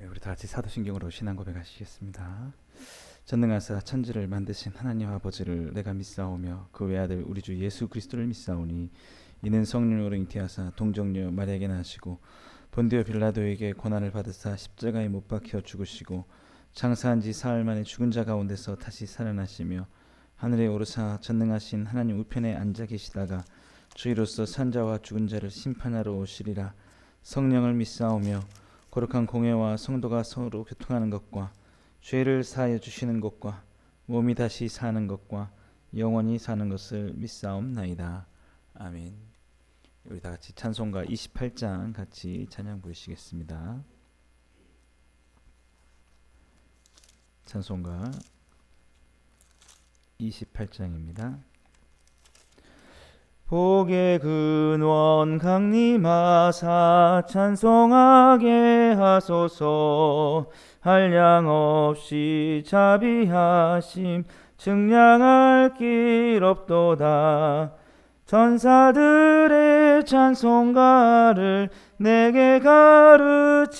우리 다 같이 사도신경으로 신앙 고백하시겠습니다. 전능하사 천지를 만드신 하나님 아버지를 내가 믿사오며 그 외아들 우리 주 예수 그리스도를 믿사오니 이는 성령으로 잉태하사 동정녀 마리아에게 나시고 본디오 빌라도에게 고난을 받으사 십자가에 못 박혀 죽으시고 장사한 지 사흘 만에 죽은 자 가운데서 다시 살아나시며 하늘에 오르사 전능하신 하나님 우편에 앉아 계시다가 주의로서 산자와 죽은 자를 심판하러 오시리라. 성령을 믿사오며 거룩한 공회와 성도가 서로 교통하는 것과 죄를 사하여 주시는 것과 몸이 다시 사는 것과 영원히 사는 것을 믿사옵나이다. 아멘. 우리 다 같이 찬송가 28장 같이 찬양 부르시겠습니다. 찬송가 28장입니다. 복의 근원 강림하사 찬송하게 하소서. 한량없이 자비하심 측량할 길 없도다. 전사들의 찬송가를 내게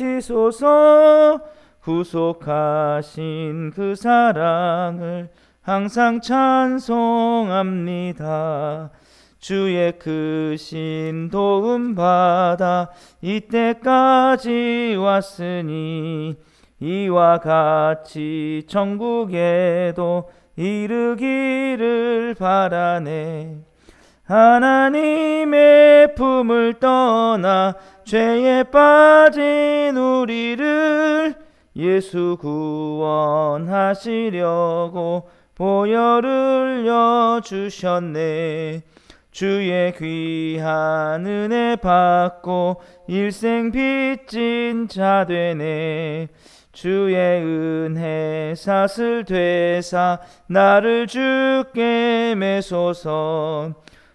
가르치소서. 구속하신 그 사랑을 항상 찬송합니다. 주의 크신 도움 받아 이때까지 왔으니 이와 같이 천국에도 이르기를 바라네. 하나님의 품을 떠나 죄에 빠진 우리를 예수 구원하시려고 보혈을 여주셨네. 주의 귀한 은혜 받고 일생 빚진 자 되네. 주의 은혜 사슬 되사 나를 주께 매소서.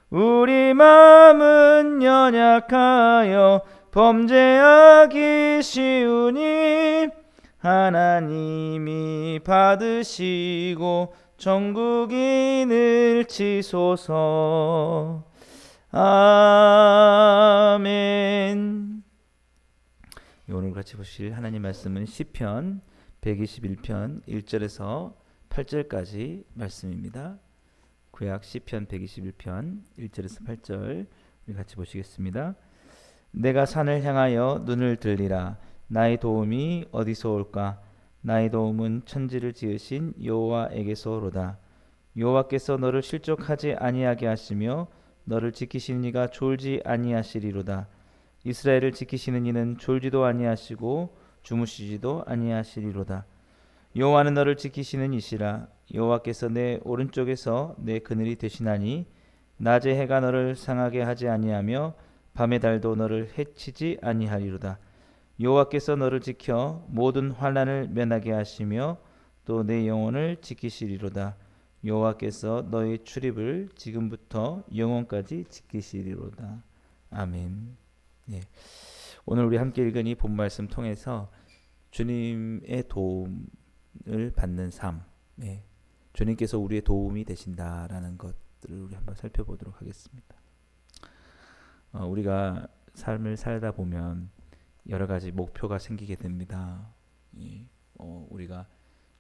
우리 마음은 연약하여 범죄하기 쉬우니 하나님이 받으시고 천국인을 치소서. 아멘. 오늘 같이 보실 하나님 말씀은 시편 121편 1절에서 8절까지 말씀입니다. 구약 시편 121편 1절에서 8절 우리 같이 보시겠습니다. 내가 산을 향하여 눈을 들리라. 나의 도움이 어디서 올까? 나의 도움은 천지를 지으신 여호와에게서로다. 여호와께서 너를 실족하지 아니하게 하시며 너를 지키시는 이가 졸지 아니하시리로다. 이스라엘을 지키시는 이는 졸지도 아니하시고 주무시지도 아니하시리로다. 여호와는 너를 지키시는 이시라. 여호와께서 내 오른쪽에서 내 그늘이 되시나니 낮에 해가 너를 상하게 하지 아니하며 밤의 달도 너를 해치지 아니하리로다. 여호와께서 너를 지켜 모든 환난을 면하게 하시며 또 내 영혼을 지키시리로다. 여호와께서 너의 출입을 지금부터 영원까지 지키시리로다. 아멘. 예. 오늘 우리 함께 읽은 이 본 말씀 통해서 주님의 도움을 받는 삶, 예. 주님께서 우리의 도움이 되신다라는 것들을 우리 한번 살펴보도록 하겠습니다. 우리가 삶을 살다 보면 여러 가지 목표가 생기게 됩니다. 예. 우리가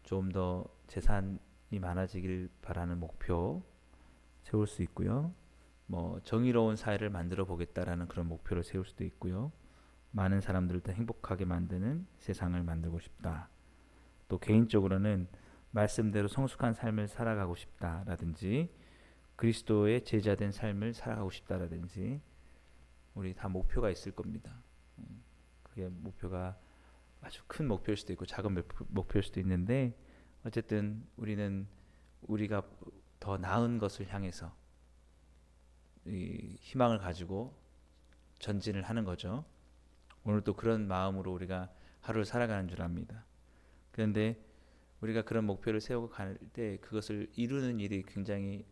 좀 더 재산이 많아지길 바라는 목표 세울 수 있고요. 정의로운 사회를 만들어 보겠다라는 그런 목표를 세울 수도 있고요. 많은 사람들을 더 행복하게 만드는 세상을 만들고 싶다. 또 개인적으로는 말씀대로 성숙한 삶을 살아가고 싶다라든지 그리스도의 제자된 삶을 살아가고 싶다라든지 우리 다 목표가 있을 겁니다. 그게 목표가 아주 큰 목표일 수도 있고 작은 목표일 수도 있는데 어쨌든 우리는 우리가 더 나은 것을 향해서 이 희망을 가지고 전진을 하는 거죠. 오늘도 그런 마음으로 우리가 하루를 살아가는 줄 압니다. 그런데 우리가 그런 목표를 세우고 갈 때 그것을 이루는 일이 굉장히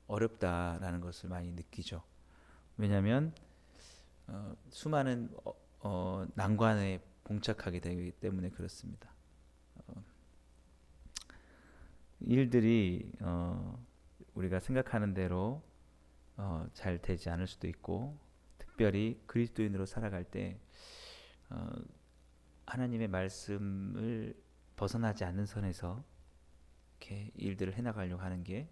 어렵다라는 것을 많이 느끼죠. 왜냐하면 수많은 난관에 봉착하게 되기 때문에 그렇습니다. 일들이 우리가 생각하는 대로 잘 되지 않을 수도 있고 특별히 그리스도인으로 살아갈 때 하나님의 말씀을 벗어나지 않는 선에서 이렇게 일들을 해나가려고 하는 게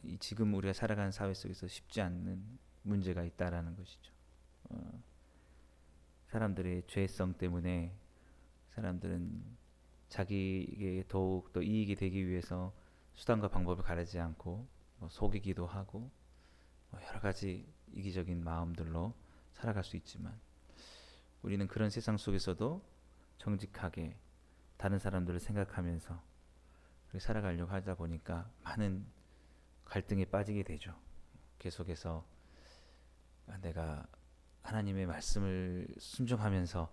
이 지금 우리가 살아가는 사회 속에서 쉽지 않는 문제가 있다라는 것이죠. 사람들의 죄성 때문에 사람들은 자기에게 더욱 더 이익이 되기 위해서 수단과 방법을 가리지 않고 속이기도 하고 여러 가지 이기적인 마음들로 살아갈 수 있지만 우리는 그런 세상 속에서도 정직하게 다른 사람들을 생각하면서 살아가려고 하다 보니까 많은 갈등에 빠지게 되죠. 계속해서 내가 하나님의 말씀을 순종하면서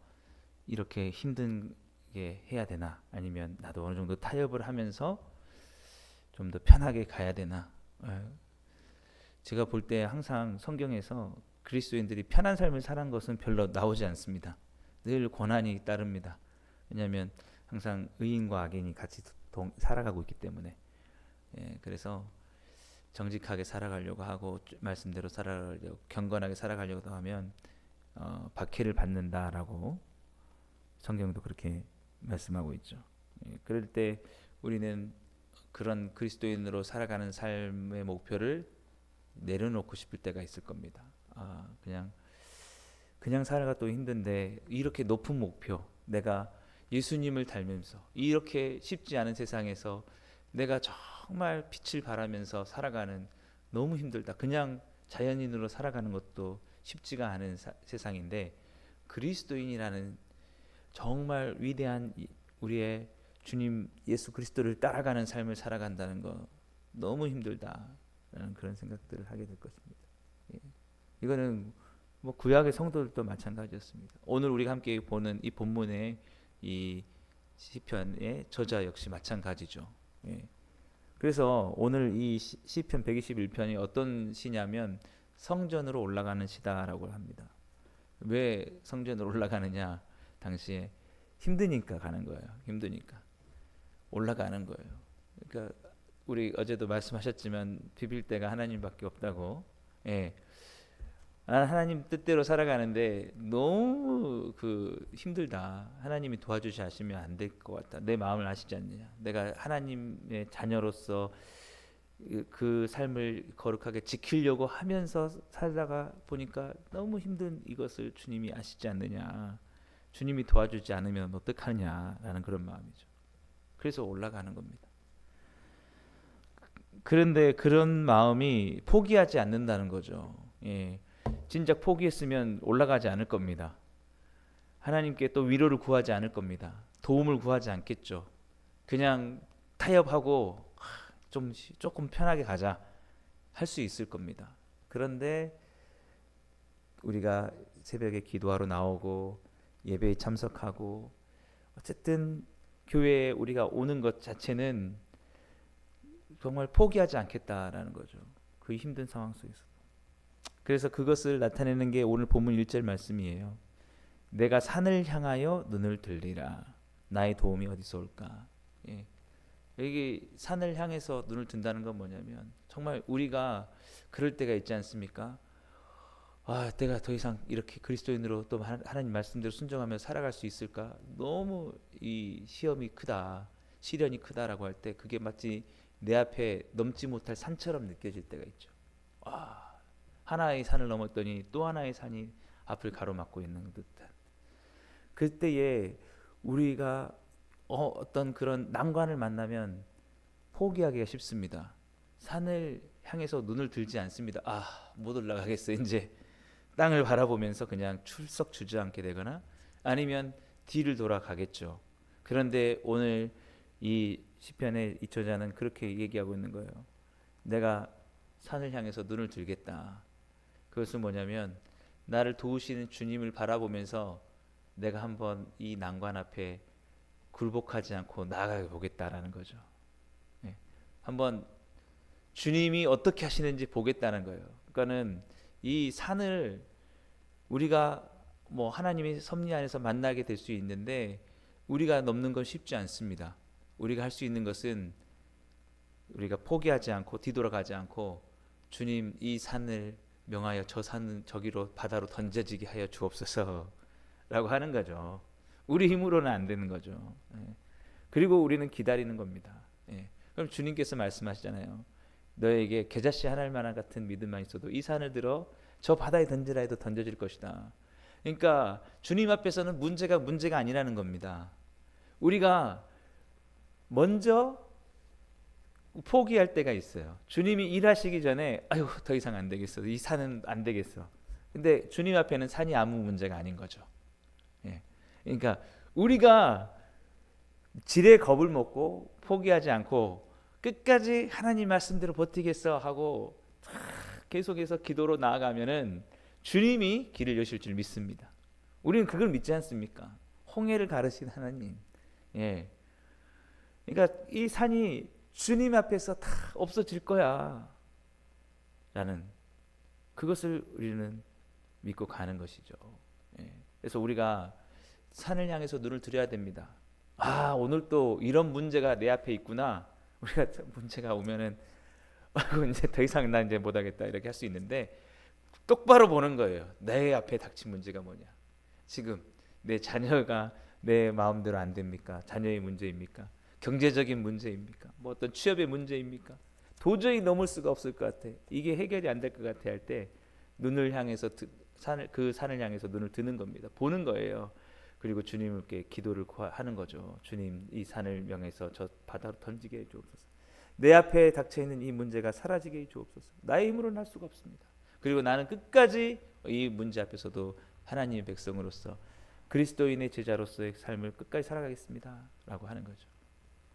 이렇게 힘든게 해야 되나, 아니면 나도 어느 정도 타협을 하면서 좀 더 편하게 가야 되나. 제가 볼 때 항상 성경에서 그리스도인들이 편한 삶을 살은 것은 별로 나오지 않습니다. 늘 고난이 따릅니다. 왜냐하면 항상 의인과 악인이 같이 살아가고 있기 때문에. 그래서 정직하게 살아가려고 하고 말씀대로 살아가려고, 경건하게 살아가려고 하면 박해를 받는다라고 성경도 그렇게 말씀하고 있죠. 그럴 때 우리는 그런 그리스도인으로 살아가는 삶의 목표를 내려놓고 싶을 때가 있을 겁니다. 그냥 살아가도 힘든데 이렇게 높은 목표, 내가 예수님을 닮으면서 이렇게 쉽지 않은 세상에서 내가 정말 빛을 발하면서 살아가는, 너무 힘들다. 그냥 자연인으로 살아가는 것도 쉽지가 않은 세상인데 그리스도인이라는 정말 위대한 우리의 주님 예수 그리스도를 따라가는 삶을 살아간다는 거 너무 힘들다라는 그런 생각들을 하게 될 것입니다. 이거는 뭐 구약의 성도들도 마찬가지였습니다. 오늘 우리가 함께 보는 이 본문의 이 시편의 저자 역시 마찬가지죠. 그래서 오늘 이 시편 121편이 어떤 시냐면 성전으로 올라가는 시다라고 합니다. 왜 성전으로 올라가느냐? 당시에 힘드니까 가는 거예요. 힘드니까 올라가는 거예요. 그러니까 우리 어제도 말씀하셨지만 비빌 데가 하나님밖에 없다고. 하나님 뜻대로 살아가는데 너무 힘들다. 하나님이 도와주시 하시면 안 될 것 같다. 내 마음을 아시지 않느냐. 내가 하나님의 자녀로서 그 삶을 거룩하게 지키려고 하면서 살다가 보니까 너무 힘든 이것을 주님이 아시지 않느냐. 주님이 도와주지 않으면 어떡하냐라는 그런 마음이죠. 그래서 올라가는 겁니다. 그런데 그런 마음이 포기하지 않는다는 거죠. 진작 포기했으면 올라가지 않을 겁니다. 하나님께 또 위로를 구하지 않을 겁니다. 도움을 구하지 않겠죠. 그냥 타협하고 조금 편하게 가자 할 수 있을 겁니다. 그런데 우리가 새벽에 기도하러 나오고 예배에 참석하고 어쨌든 교회에 우리가 오는 것 자체는 정말 포기하지 않겠다라는 거죠. 그 힘든 상황 속에서. 그래서 그것을 나타내는 게 오늘 본문 1절 말씀이에요. 내가 산을 향하여 눈을 들리라. 나의 도움이 어디서 올까? 여기 산을 향해서 눈을 든다는 건 뭐냐면 정말 우리가 그럴 때가 있지 않습니까? 내가 더 이상 이렇게 그리스도인으로 또 하나님 말씀대로 순종하며 살아갈 수 있을까? 너무 이 시험이 크다, 시련이 크다라고 할 때 그게 마치 내 앞에 넘지 못할 산처럼 느껴질 때가 있죠. 하나의 산을 넘었더니 또 하나의 산이 앞을 가로막고 있는 듯한. 그때에 우리가 어떤 그런 난관을 만나면 포기하기가 쉽습니다. 산을 향해서 눈을 들지 않습니다. 못 올라가겠어. 이제 땅을 바라보면서 그냥 출석 주저앉게 되거나 아니면 뒤를 돌아가겠죠. 그런데 오늘 이 시편의 이 저자는 그렇게 얘기하고 있는 거예요. 내가 산을 향해서 눈을 들겠다. 그것은 뭐냐면 나를 도우시는 주님을 바라보면서 내가 한번 이 난관 앞에 굴복하지 않고 나아가 보겠다라는 거죠. 한번 주님이 어떻게 하시는지 보겠다는 거예요. 그러니까는 이 산을 우리가 뭐 하나님의 섭리 안에서 만나게 될 수 있는데 우리가 넘는 건 쉽지 않습니다. 우리가 할 수 있는 것은 우리가 포기하지 않고 뒤돌아가지 않고 주님 이 산을 명하여 저 산은 저기로 바다로 던져지게 하여 주옵소서라고 하는 거죠. 우리 힘으로는 안 되는 거죠. 예. 그리고 우리는 기다리는 겁니다. 예. 그럼 주님께서 말씀하시잖아요. 너에게 겨자씨 하나만한 같은 믿음만 있어도 이 산을 들어 저 바다에 던지라 해도 던져질 것이다. 그러니까 주님 앞에서는 문제가 아니라는 겁니다. 우리가 먼저 포기할 때가 있어요. 주님이 일하시기 전에 아유 더 이상 안 되겠어. 이 산은 안 되겠어. 근데 주님 앞에는 산이 아무 문제가 아닌 거죠. 예. 그러니까 우리가 지레 겁을 먹고 포기하지 않고 끝까지 하나님 말씀대로 버티겠어 하고 계속해서 기도로 나아가면은 주님이 길을 여실 줄 믿습니다. 우리는 그걸 믿지 않습니까? 홍해를 가르신 하나님. 예. 그러니까 이 산이 주님 앞에서 다 없어질 거야 라는 그것을 우리는 믿고 가는 것이죠. 예. 그래서 우리가 산을 향해서 눈을 들여야 됩니다. 아 오늘 또 이런 문제가 내 앞에 있구나. 우리가 문제가 오면은 이제 더 이상 나 이제 못하겠다 이렇게 할 수 있는데 똑바로 보는 거예요. 내 앞에 닥친 문제가 뭐냐. 지금 내 자녀가 내 마음대로 안 됩니까? 자녀의 문제입니까? 경제적인 문제입니까? 뭐 어떤 취업의 문제입니까? 도저히 넘을 수가 없을 것 같아. 이게 해결이 안 될 것 같아 할 때 눈을 향해서 그 산을 향해서 눈을 드는 겁니다. 보는 거예요. 그리고 주님께 기도를 하는 거죠. 주님 이 산을 명해서 저 바다로 던지게 해 주옵소서. 내 앞에 닥쳐 있는 이 문제가 사라지게 해 주옵소서. 나의 힘으로는 할 수가 없습니다. 그리고 나는 끝까지 이 문제 앞에서도 하나님의 백성으로서 그리스도인의 제자로서의 삶을 끝까지 살아가겠습니다 라고 하는 거죠.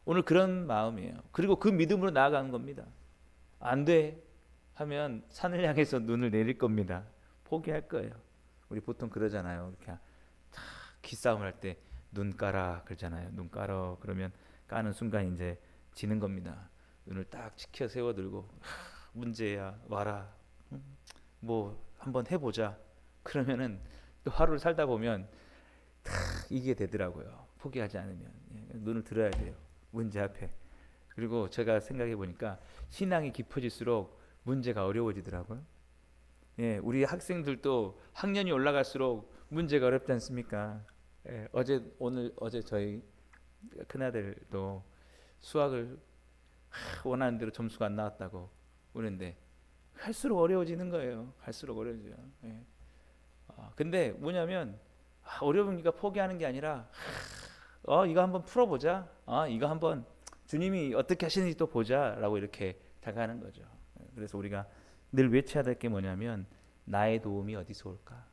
오늘 그런 마음이에요. 그리고 그 믿음으로 나아가는 겁니다. 안 돼 하면 산을 향해서 눈을 내릴 겁니다. 포기할 거예요. 우리 보통 그러잖아요. 이렇게 기싸움을 할 때 눈 까라 그러잖아요. 눈 깔어 그러면 까는 순간 이제 지는 겁니다. 눈을 딱 치켜 세워 들고 문제야 와라. 뭐 한번 해보자. 그러면은 또 하루를 살다 보면 다 이게 되더라고요. 포기하지 않으면 눈을 들어야 돼요. 문제 앞에. 그리고 제가 생각해 보니까 신앙이 깊어질수록 문제가 어려워지더라고요. 예, 우리 학생들도 학년이 올라갈수록 문제가 어렵지 않습니까? 예, 어제 저희 큰아들도 수학을 원하는 대로 점수가 안 나왔다고 그러는데 할수록 어려워지는 거예요. 할수록 어려워져요. 예. 근데 뭐냐면 어려우니까 포기하는 게 아니라 이거 한번 풀어보자. 이거 한번 주님이 어떻게 하시는지 또 보자라고 이렇게 다가가는 거죠. 그래서 우리가 늘 외쳐야 될 게 뭐냐면 나의 도움이 어디서 올까?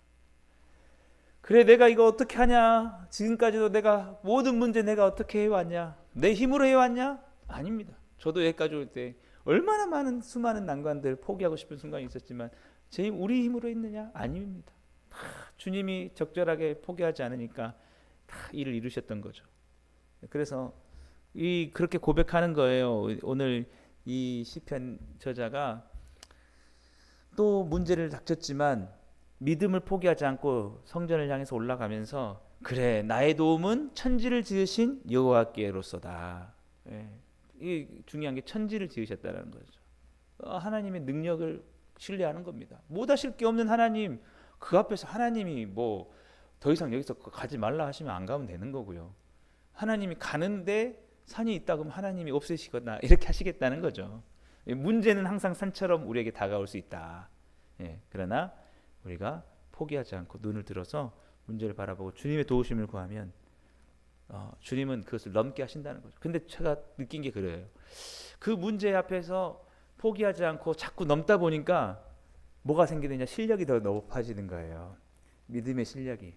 그래 내가 이거 어떻게 하냐? 지금까지도 내가 모든 문제 내가 어떻게 해왔냐? 내 힘으로 해왔냐? 아닙니다. 저도 여기까지 올 때 얼마나 많은 수많은 난관들 포기하고 싶은 순간이 있었지만 제 힘 우리 힘으로 했느냐? 아닙니다. 주님이 적절하게 포기하지 않으니까 다 일을 이루셨던 거죠. 그래서 그렇게 고백하는 거예요. 오늘 이 시편 저자가 또 문제를 닥쳤지만 믿음을 포기하지 않고 성전을 향해서 올라가면서 그래 나의 도움은 천지를 지으신 여호와께로서다. 예. 이 중요한 게 천지를 지으셨다는 거죠. 하나님의 능력을 신뢰하는 겁니다. 못하실 게 없는 하나님 그 앞에서 하나님이 뭐 더 이상 여기서 가지 말라 하시면 안 가면 되는 거고요. 하나님이 가는데 산이 있다 그러면 하나님이 없애시거나 이렇게 하시겠다는 거죠. 문제는 항상 산처럼 우리에게 다가올 수 있다. 예, 그러나 우리가 포기하지 않고 눈을 들어서 문제를 바라보고 주님의 도우심을 구하면 주님은 그것을 넘게 하신다는 거죠. 근데 제가 느낀 게 그래요. 그 문제 앞에서 포기하지 않고 자꾸 넘다 보니까 뭐가 생기느냐 실력이 더 높아지는 거예요. 믿음의 실력이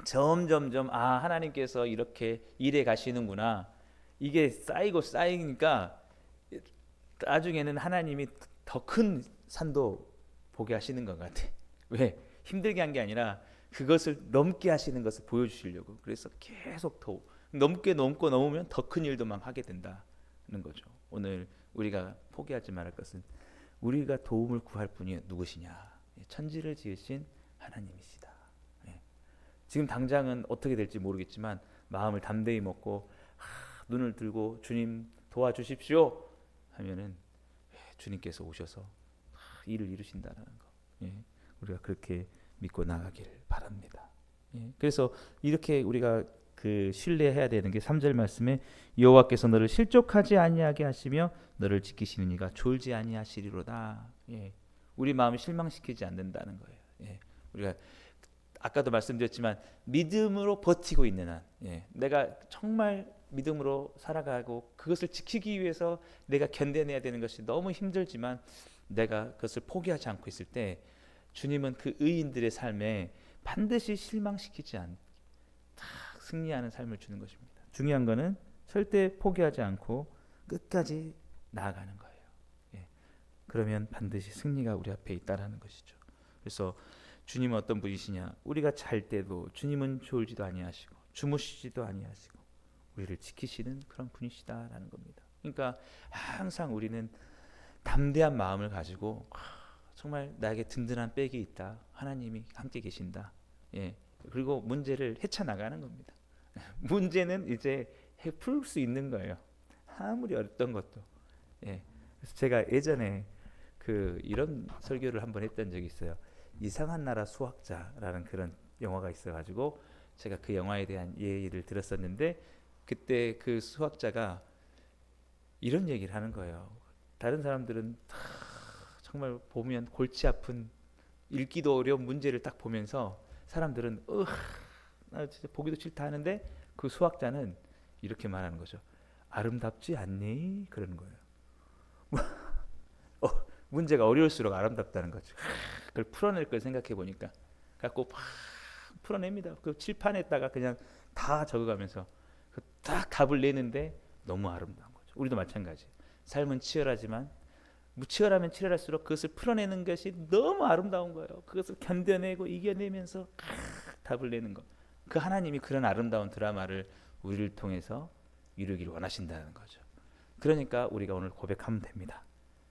점점점 하나님께서 이렇게 일해 가시는구나. 이게 쌓이니까 나중에는 하나님이 더 큰 산도 보게 하시는 것 같아. 왜? 힘들게 한 게 아니라 그것을 넘게 하시는 것을 보여주시려고. 그래서 계속 더 넘으면 더 큰 일도 막 하게 된다는 거죠. 오늘 우리가 포기하지 말할 것은 우리가 도움을 구할 분이 누구시냐? 천지를 지으신 하나님이시다. 지금 당장은 어떻게 될지 모르겠지만 마음을 담대히 먹고 눈을 들고 주님 도와주십시오 하면은 주님께서 오셔서 일을 이루신다는 거. 우리가 그렇게 믿고 나가길 바랍니다. 예. 그래서 이렇게 우리가 그 신뢰해야 되는 게 3절 말씀에 여호와께서 너를 실족하지 아니하게 하시며 너를 지키시는 이가 졸지 아니하시리로다. 예. 우리 마음을 실망시키지 않는다는 거예요. 예. 우리가 아까도 말씀드렸지만 믿음으로 버티고 있는 한, 예. 내가 정말 믿음으로 살아가고 그것을 지키기 위해서 내가 견뎌내야 되는 것이 너무 힘들지만 내가 그것을 포기하지 않고 있을 때 주님은 그 의인들의 삶에 반드시 실망시키지 않고 딱 승리하는 삶을 주는 것입니다. 중요한 거는 절대 포기하지 않고 끝까지 나아가는 거예요. 예. 그러면 반드시 승리가 우리 앞에 있다라는 것이죠. 그래서 주님은 어떤 분이시냐? 우리가 잘 때도 주님은 졸지도 아니하시고 주무시지도 아니하시고 우리를 지키시는 그런 분이시다라는 겁니다. 그러니까 항상 우리는 담대한 마음을 가지고 정말 나에게 든든한 백이 있다. 하나님이 함께 계신다. 예. 그리고 문제를 헤쳐나가는 겁니다. 문제는 이제 풀 수 있는 거예요. 아무리 어렵던 것도. 예. 그래서 제가 예전에 이런 설교를 한번 했던 적이 있어요. 이상한 나라 수학자라는 그런 영화가 있어가지고 제가 그 영화에 대한 예의를 들었었는데 그때 그 수학자가 이런 얘기를 하는 거예요. 다른 사람들은 정말 보면 골치 아픈 읽기도 어려운 문제를 딱 보면서 사람들은 나 진짜 보기도 싫다 하는데 그 수학자는 이렇게 말하는 거죠. 아름답지 않니? 그러는 거예요. 문제가 어려울수록 아름답다는 거죠. 그걸 풀어낼 걸 생각해 보니까 갖고 막 풀어냅니다. 그 칠판에다가 그냥 다 적어가면서 딱 답을 내는데 너무 아름다운 거죠. 우리도 마찬가지. 삶은 치열하지만 치열하면 치열할수록 그것을 풀어내는 것이 너무 아름다운 거예요. 그것을 견뎌내고 이겨내면서 답을 내는 것. 그 하나님이 그런 아름다운 드라마를 우리를 통해서 이루기를 원하신다는 거죠. 그러니까 우리가 오늘 고백하면 됩니다.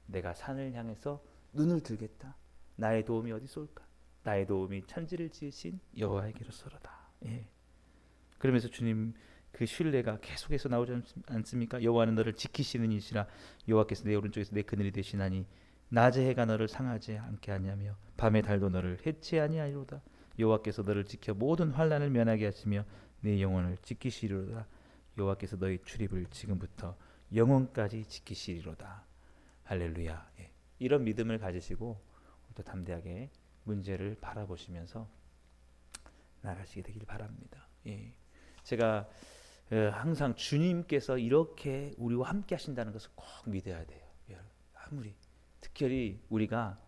내가 산을 향해서 눈을 들겠다. 나의 도움이 어디서 올까? 나의 도움이 천지를 지으신 여호와에게로서로다. 예. 그러면서 주님 그 신뢰가 계속해서 나오지 않습니까? 여호와는 너를 지키시는 이시라. 여호와께서 내 오른쪽에서 내 그늘이 되시나니 낮의 해가 너를 상하지 않게 하냐며 밤의 달도 너를 해치 아니하리로다. 여호와께서 너를 지켜 모든 환난을 면하게 하시며 내 영혼을 지키시리로다. 여호와께서 너의 출입을 지금부터 영원까지 지키시리로다. 할렐루야. 예. 이런 믿음을 가지시고 또 담대하게 문제를 바라보시면서 나가시게 되길 바랍니다. 예. 제가 항상 주님께서 이렇게 우리와 함께 하신다는 것을 꼭 믿어야 돼요. 아무리 특별히 우리가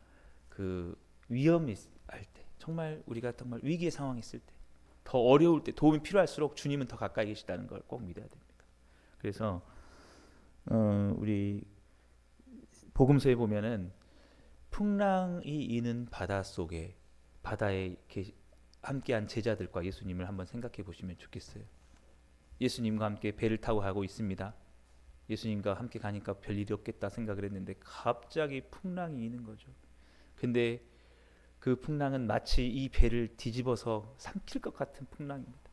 그 위험이 할 때, 정말 우리가 정말 위기의 상황이 있을 때, 더 어려울 때 도움이 필요할수록 주님은 더 가까이 계시다는 걸 꼭 믿어야 됩니다. 그래서 우리 복음서에 보면은 풍랑이 이는 바다 속에 바다에 함께한 제자들과 예수님을 한번 생각해 보시면 좋겠어요. 예수님과 함께 배를 타고 가고 있습니다. 예수님과 함께 가니까 별일이 없겠다 생각을 했는데 갑자기 풍랑이 이는 거죠. 근데 그 풍랑은 마치 이 배를 뒤집어서 삼킬 것 같은 풍랑입니다.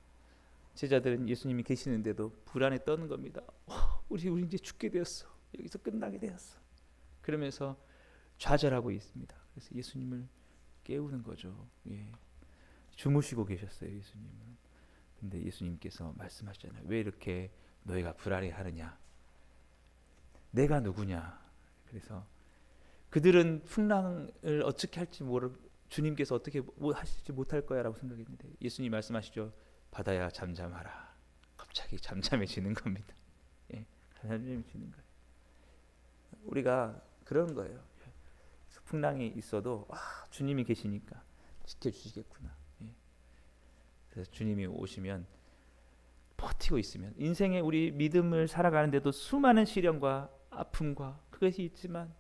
제자들은 예수님이 계시는데도 불안에 떠는 겁니다. 우리 이제 죽게 되었어. 여기서 끝나게 되었어. 그러면서 좌절하고 있습니다. 그래서 예수님을 깨우는 거죠. 예. 주무시고 계셨어요, 예수님은. 근데 예수님께서 말씀하시잖아요. 왜 이렇게 너희가 불안해하느냐? 내가 누구냐? 그래서 그들은 풍랑을 어떻게 할지 주님께서 어떻게 하실지 못할 거야라고 생각했는데 예수님 말씀하시죠. 바다야 잠잠하라. 갑자기 잠잠해지는 겁니다. 예, 잠잠해지는 거예요. 우리가 그런 거예요. 풍랑이 있어도 주님이 계시니까 지켜주시겠구나. 예. 그래서 주님이 오시면 버티고 있으면 인생에 우리 믿음을 살아가는데도 수많은 시련과 아픔과 그것이 있지만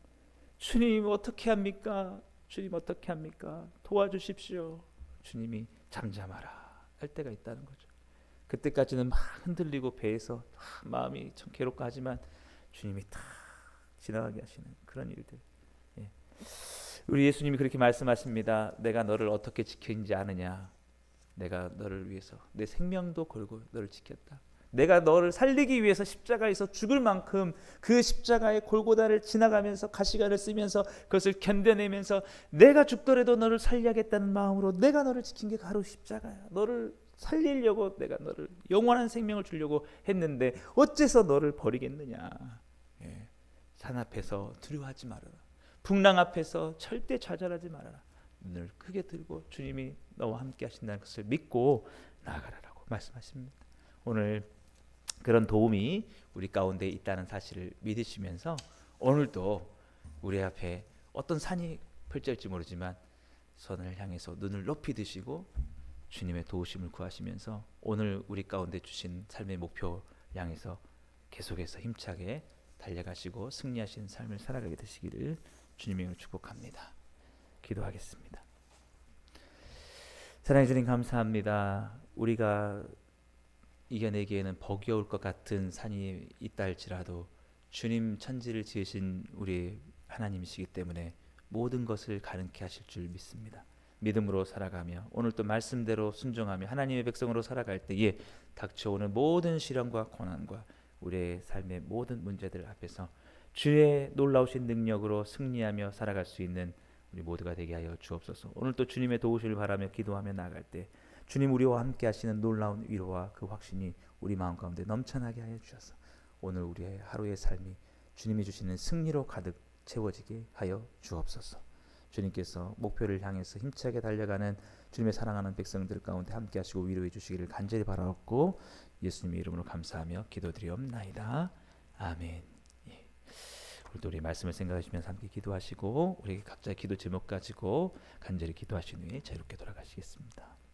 주님 어떻게 합니까? 주님 어떻게 합니까? 도와주십시오. 주님이 잠잠하라 할 때가 있다는 거죠. 그때까지는 막 흔들리고 배에서 마음이 참 괴롭고 하지만 주님이 탁 지나가게 하시는 그런 일들. 예. 우리 예수님이 그렇게 말씀하십니다. 내가 너를 어떻게 지키는지 아느냐? 내가 너를 위해서 내 생명도 걸고 너를 지켰다. 내가 너를 살리기 위해서 십자가에서 죽을 만큼 그 십자가의 골고다를 지나가면서 가시관을 쓰면서 그것을 견뎌내면서 내가 죽더라도 너를 살려야겠다는 마음으로 내가 너를 지킨 게 바로 십자가야. 너를 살리려고 내가 너를 영원한 생명을 주려고 했는데 어째서 너를 버리겠느냐. 예. 산 앞에서 두려워하지 말아라. 풍랑 앞에서 절대 좌절하지 말아라. 눈을 크게 들고 주님이 너와 함께 하신다는 것을 믿고 나아가라라고 말씀하십니다. 오늘 그런 도움이 우리 가운데 있다는 사실을 믿으시면서 오늘도 우리 앞에 어떤 산이 펼쳐질지 모르지만 선을 향해서 눈을 높이 드시고 주님의 도우심을 구하시면서 오늘 우리 가운데 주신 삶의 목표 향해서 계속해서 힘차게 달려가시고 승리하신 삶을 살아가게 되시기를 주님의 이름으로 축복합니다. 기도하겠습니다. 사랑해 주님 감사합니다. 우리가 이겨내기에는 버거울 것 같은 산이 있다 할지라도 주님 천지를 지으신 우리 하나님이시기 때문에 모든 것을 가능케 하실 줄 믿습니다. 믿음으로 살아가며 오늘 또 말씀대로 순종하며 하나님의 백성으로 살아갈 때에 닥쳐오는 모든 시련과 고난과 우리의 삶의 모든 문제들 앞에서 주의 놀라우신 능력으로 승리하며 살아갈 수 있는 우리 모두가 되게 하여 주옵소서. 오늘 또 주님의 도우심을 바라며 기도하며 나아갈 때 주님 우리와 함께 하시는 놀라운 위로와 그 확신이 우리 마음 가운데 넘쳐나게 하여 주셔서 오늘 우리의 하루의 삶이 주님이 주시는 승리로 가득 채워지게 하여 주옵소서. 주님께서 목표를 향해서 힘차게 달려가는 주님의 사랑하는 백성들 가운데 함께 하시고 위로해 주시기를 간절히 바라옵고 예수님의 이름으로 감사하며 기도드리옵나이다. 아멘. 예. 오늘도 우리 말씀을 생각하시면서 함께 기도하시고 우리 각자의 기도 제목 가지고 간절히 기도하신 후에 자유롭게 돌아가시겠습니다.